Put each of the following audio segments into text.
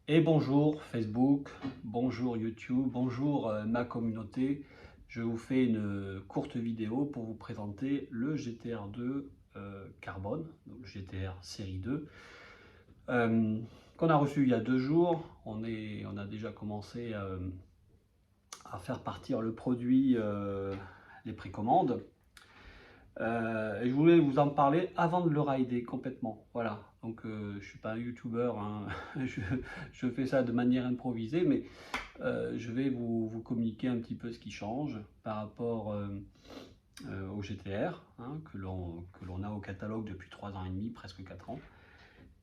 Et bonjour Facebook, bonjour YouTube, bonjour ma communauté. Je vous fais une courte vidéo pour vous présenter le GTR 2 Carbone, donc GTR série 2, qu'on a reçu il y a 2 jours. On a déjà commencé à faire partir le produit, les précommandes. Et je voulais vous en parler avant de le rider complètement. Voilà. Donc je ne suis pas un youtubeur, hein. je fais ça de manière improvisée, mais je vais vous communiquer un petit peu ce qui change par rapport au GTR, hein, que l'on a au catalogue depuis 3 ans et demi, presque 4 ans.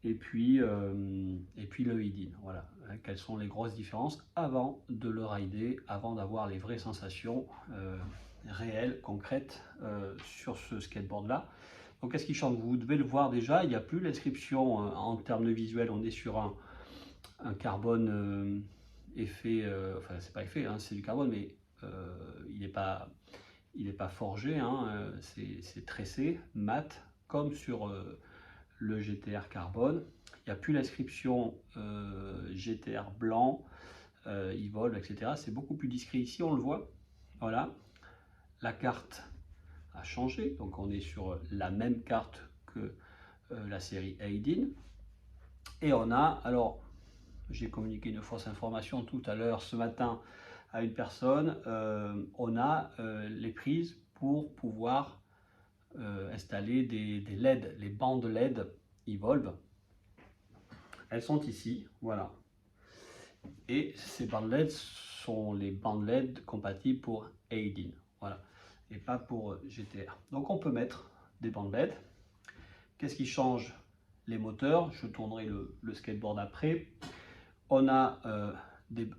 Et puis le Idin. Voilà. Quelles sont les grosses différences avant de le rider, avant d'avoir les vraies sensations réelles, concrètes sur ce skateboard là. Donc qu'est-ce qui change? Vous devez le voir déjà, il n'y a plus l'inscription en termes de visuel, on est sur un carbone effet, enfin c'est pas effet, hein, c'est du carbone, mais il n'est pas forgé, hein, c'est tressé, mat, comme sur le GTR carbone. Il n'y a plus l'inscription GTR blanc, Evolve, etc. C'est beaucoup plus discret ici, on le voit. Voilà. La carte a changé, donc on est sur la même carte que la série Aidin. Et on a, alors j'ai communiqué une fausse information tout à l'heure ce matin à une personne, on a les prises pour pouvoir installer des LED, les bandes LED Evolve. Elles sont ici, voilà. Et ces bandes LED sont les bandes LED compatibles pour Aidin, voilà, et pas pour GTR. Donc on peut mettre des bandes LED. Qu'est-ce qui change? Les moteurs, je tournerai le skateboard après. On a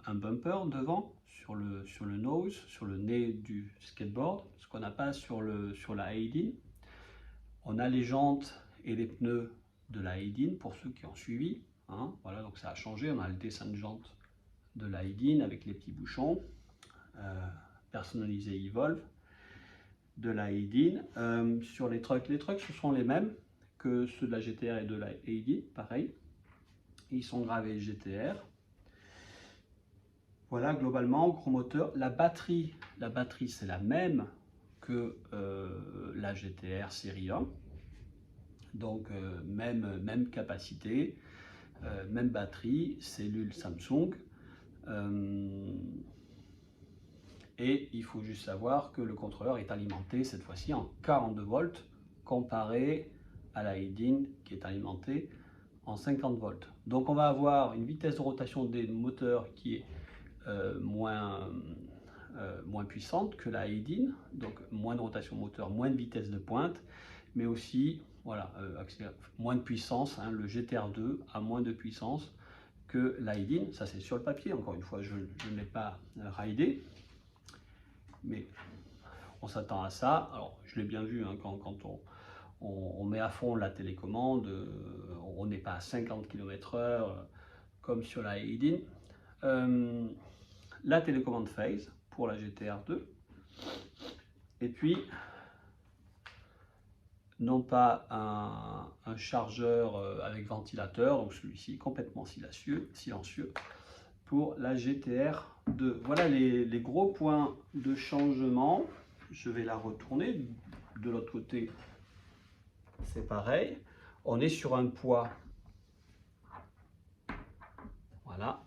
un bumper devant sur le nose, sur le nez du skateboard, ce qu'on n'a pas sur la Aidin. On a les jantes et les pneus de la Aidin pour ceux qui ont suivi, hein. Voilà, donc ça a changé. On a le dessin de jantes de la Aidin avec les petits bouchons personnalisés Evolve de la Aidin. Sur les trucks ce sont les mêmes que ceux de la GTR et de la Aidin, pareil. Ils sont gravés GTR. Voilà, globalement, gros moteur. La batterie c'est la même que la GTR série 1. Donc, même capacité, même batterie, cellule Samsung. Et il faut juste savoir que le contrôleur est alimenté cette fois-ci en 42 volts comparé à la Aidin qui est alimentée en 50 volts. Donc on va avoir une vitesse de rotation des moteurs qui est moins puissante que la Aidin, donc moins de rotation moteur, moins de vitesse de pointe, mais aussi voilà, moins de puissance, hein. Le GTR 2 a moins de puissance que la Aidin, ça c'est sur le papier, encore une fois je ne l'ai pas ridé, mais on s'attend à ça. Alors je l'ai bien vu, hein, quand on met à fond la télécommande, on n'est pas à 50 km/h comme sur la Aidin. La télécommande phase pour la GTR 2, et puis non pas un chargeur avec ventilateur, donc celui-ci complètement silencieux pour la GTR 2. Voilà les gros points de changement. Je vais la retourner. De l'autre côté, c'est pareil. On est sur un poids. Voilà.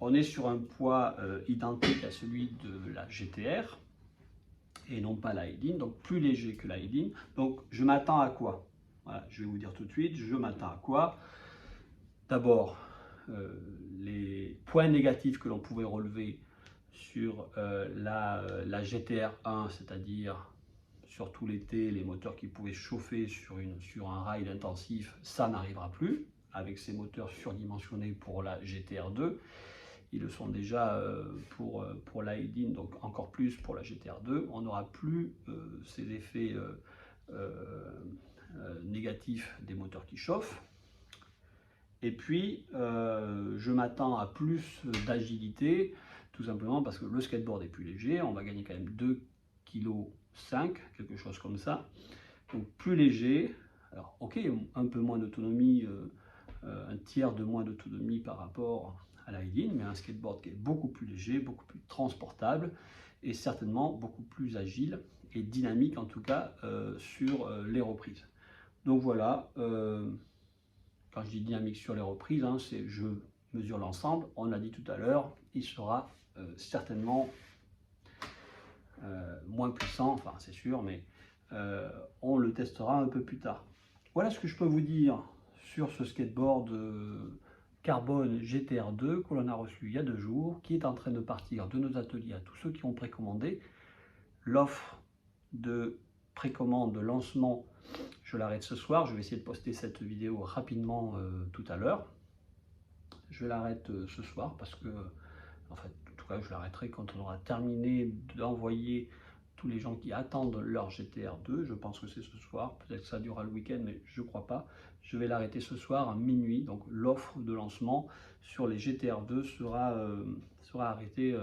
On est sur un poids identique à celui de la GTR et non pas la Aidin, donc plus léger que la Aidin. Donc je m'attends à quoi? Voilà, je vais vous dire tout de suite, je m'attends à quoi? D'abord, les points négatifs que l'on pouvait relever sur la GTR 1, c'est-à-dire surtout l'été, les moteurs qui pouvaient chauffer sur un ride intensif, ça n'arrivera plus avec ces moteurs surdimensionnés pour la GTR 2. Ils le sont déjà pour la Aidin, donc encore plus pour la GTR 2. On n'aura plus ces effets négatifs des moteurs qui chauffent. Et puis, je m'attends à plus d'agilité, tout simplement parce que le skateboard est plus léger. On va gagner quand même 2,5 kg, quelque chose comme ça. Donc plus léger. Alors, ok, un peu moins d'autonomie un tiers de moins d'autonomie par rapport à la Ilin, mais un skateboard qui est beaucoup plus léger, beaucoup plus transportable et certainement beaucoup plus agile et dynamique en tout cas sur les reprises. Donc voilà, quand je dis dynamique sur les reprises, hein, c'est je mesure l'ensemble, on l'a dit tout à l'heure, il sera certainement moins puissant, enfin c'est sûr, mais on le testera un peu plus tard. Voilà ce que je peux vous dire sur ce skateboard Carbone GTR2 que l'on a reçu il y a 2 jours, qui est en train de partir de nos ateliers à tous ceux qui ont précommandé. L'offre de précommande, de lancement, je l'arrête ce soir. Je vais essayer de poster cette vidéo rapidement tout à l'heure. Je l'arrête ce soir parce que, en fait, en tout cas, je l'arrêterai quand on aura terminé d'envoyer tous les gens qui attendent leur GTR2. Je pense que c'est ce soir. Peut-être que ça durera le week-end, mais je ne crois pas. Je vais l'arrêter ce soir à minuit. Donc, l'offre de lancement sur les GTR2 sera arrêtée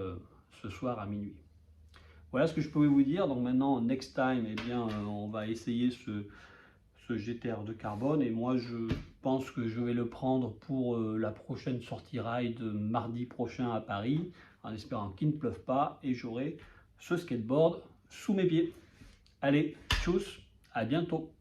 ce soir à minuit. Voilà ce que je pouvais vous dire. Donc maintenant, next time, eh bien, on va essayer ce GTR de carbone. Et moi, je pense que je vais le prendre pour la prochaine sortie ride mardi prochain à Paris, en espérant qu'il ne pleuve pas. Et j'aurai ce skateboard sous mes pieds. Allez, tchuss, à bientôt.